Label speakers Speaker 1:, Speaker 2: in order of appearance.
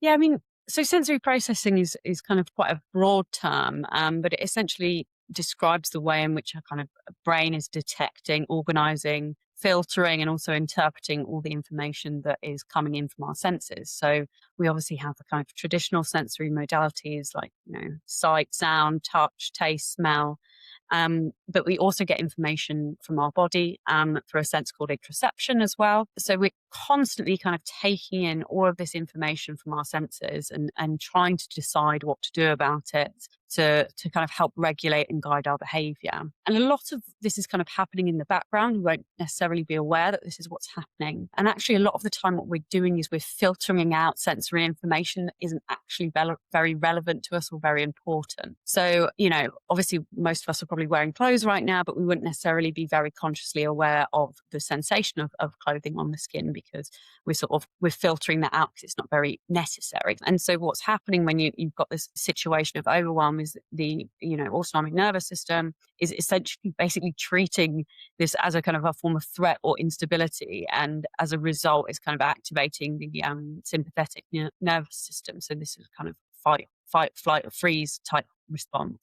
Speaker 1: Yeah, I mean, so sensory processing is kind of quite a broad term, but it essentially describes the way in which our kind of brain is detecting, organizing, filtering, and also interpreting all the information that is coming in from our senses. So we obviously have the kind of traditional sensory modalities like, sight, sound, touch, taste, smell. But we also get information from our body through a sense called interoception as well. So we're constantly kind of taking in all of this information from our senses and trying to decide what to do about it to kind of help regulate and guide our behavior. And a lot of this is kind of happening in the background. We won't necessarily be aware that this is what's happening. And actually, a lot of the time, what we're doing is we're filtering out sensory information that isn't actually very relevant to us or very important. So, obviously, most of us are probably wearing clothes right now, but we wouldn't necessarily be very consciously aware of the sensation of clothing on the skin because we're filtering that out because it's not very necessary. And so what's happening when you've got this situation of overwhelm is the autonomic nervous system is essentially basically treating this as a kind of a form of threat or instability, and as a result is kind of activating the sympathetic nervous system. So this is kind of fight, flight, or freeze type response.